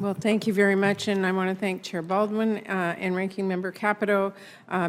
Well, thank you very much, and I want to thank Chair Baldwin and Ranking Member Capito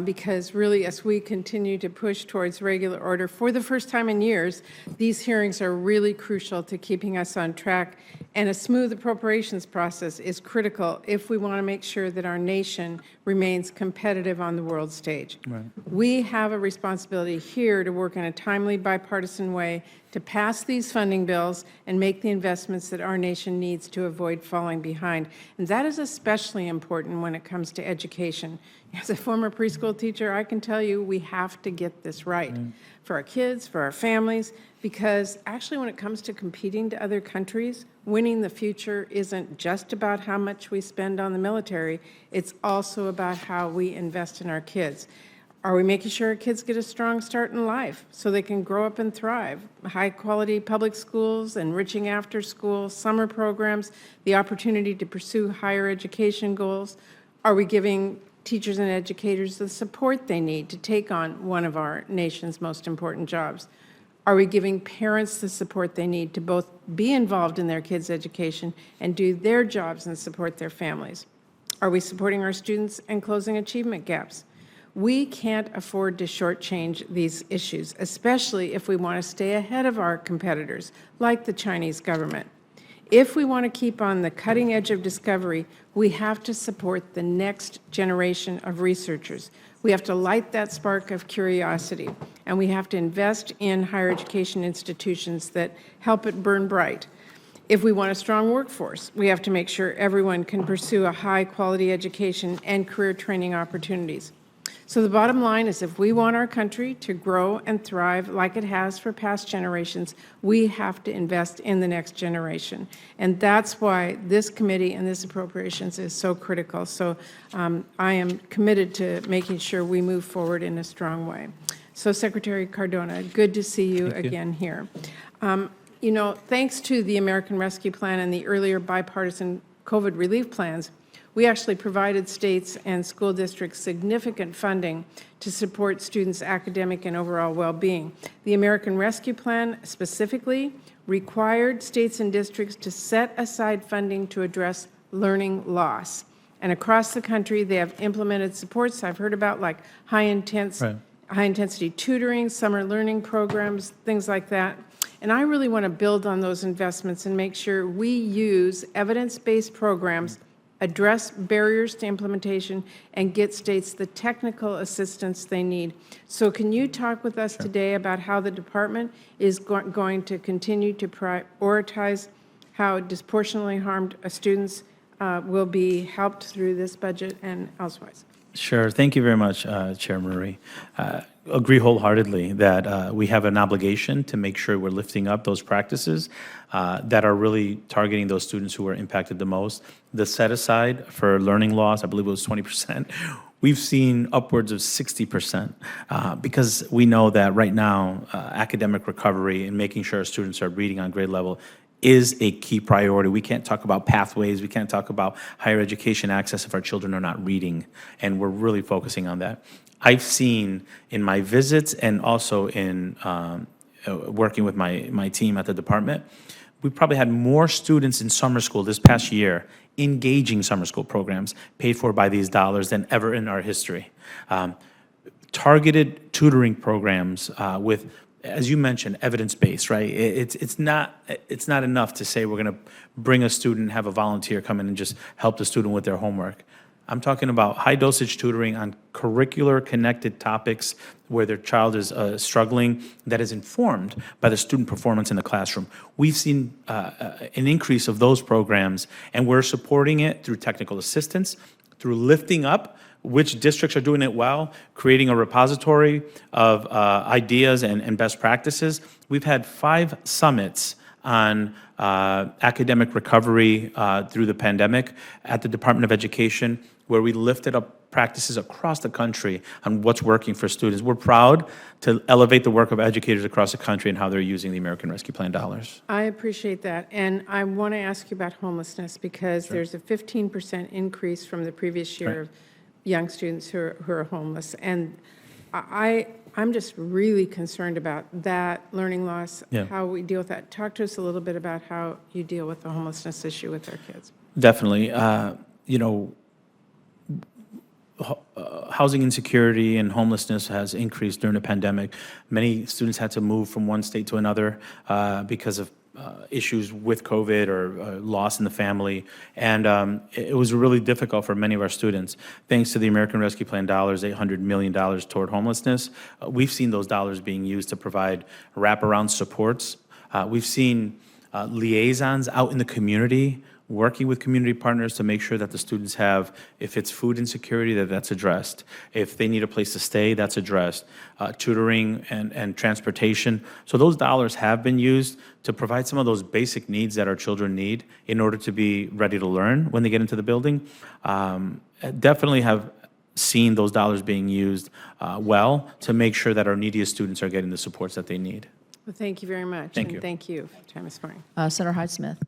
because really as we continue to push towards regular order for the first time in years, these hearings are really crucial to keeping us on track, and a smooth appropriations process is critical if we want to make sure that our nation remains competitive on the world stage. Right. We have a responsibility here to work in a timely bipartisan way to pass these funding bills and make the investments that our nation needs to avoid falling behind. And that is especially important when it comes to education. As a former preschool teacher, I can tell you we have to get this right for our kids, for our families, because actually when it comes to competing to other countries, winning the future isn't just about how much we spend on the military, it's also about how we invest in our kids. Are we making sure our kids get a strong start in life so they can grow up and thrive? High-quality public schools, enriching after-school, summer programs, the opportunity to pursue higher education goals. Are we giving teachers and educators the support they need to take on one of our nation's most important jobs? Are we giving parents the support they need to both be involved in their kids' education and do their jobs and support their families? Are we supporting our students and closing achievement gaps? We can't afford to shortchange these issues, especially if we want to stay ahead of our competitors, like the Chinese government. If we want to keep on the cutting edge of discovery, we have to support the next generation of researchers. We have to light that spark of curiosity, and we have to invest in higher education institutions that help it burn bright. If we want a strong workforce, we have to make sure everyone can pursue a high-quality education and career training opportunities. So the bottom line is if we want our country to grow and thrive like it has for past generations, we have to invest in the next generation. And that's why this committee and this appropriations is so critical. So I am committed to making sure we move forward in a strong way. So Secretary Cardona, good to see you again here. You know, thanks to the American Rescue Plan and the earlier bipartisan COVID relief plans, we actually provided states and school districts significant funding to support students' academic and overall well-being. The American Rescue Plan specifically required states and districts to set aside funding to address learning loss. And across the country, they have implemented supports I've heard about, like high-intensity tutoring, summer learning programs, things like that. And I really want to build on those investments and make sure we use evidence-based programs, address barriers to implementation, and get states the technical assistance they need. So can you talk with us today about how the department is going to continue to prioritize how disproportionately harmed students will be helped through this budget and elsewise? Sure. Thank you very much, Chair Marie. Agree wholeheartedly that we have an obligation to make sure we're lifting up those practices that are really targeting those students who are impacted the most. The set aside for learning loss, I believe it was 20%. We've seen upwards of 60% because we know that right now academic recovery and making sure our students are reading on grade level is a key priority. We can't talk about pathways, we can't talk about higher education access if our children are not reading, and we're really focusing on that. I've seen in my visits and also in working with my team at the department, we probably had more students in summer school this past year engaging summer school programs paid for by these dollars than ever in our history. Targeted tutoring programs with, as you mentioned, evidence-based, right? It's not enough to say we're going to bring a student, have a volunteer come in and just help the student with their homework. I'm talking about high-dosage tutoring on curricular connected topics where their child is struggling that is informed by the student performance in the classroom. We've seen an increase of those programs, and we're supporting it through technical assistance, through lifting up which districts are doing it well, creating a repository of ideas and best practices. We've had 5 summits on academic recovery through the pandemic at the Department of Education, where we lifted up practices across the country on what's working for students. We're proud to elevate the work of educators across the country and how they're using the American Rescue Plan dollars. I appreciate that. And I want to ask you about homelessness because there's a 15% increase from the previous year of young students who are homeless. And I'm just really concerned about that learning loss, how we deal with that. Talk to us a little bit about how you deal with the homelessness issue with our kids. Definitely. Housing insecurity and homelessness has increased during the pandemic. Many students had to move from one state to another because of issues with COVID or loss in the family. And it was really difficult for many of our students. Thanks to the American Rescue Plan dollars, $800 million toward homelessness, we've seen those dollars being used to provide wraparound supports. We've seen liaisons out in the community working with community partners to make sure that the students have, if it's food insecurity, that's addressed. If they need a place to stay, that's addressed. Tutoring and transportation. So those dollars have been used to provide some of those basic needs that our children need in order to be ready to learn when they get into the building. Definitely have seen those dollars being used well to make sure that our neediest students are getting the supports that they need. Well, thank you very much. Thank you. And thank you for your time this morning. Senator Hyde-Smith.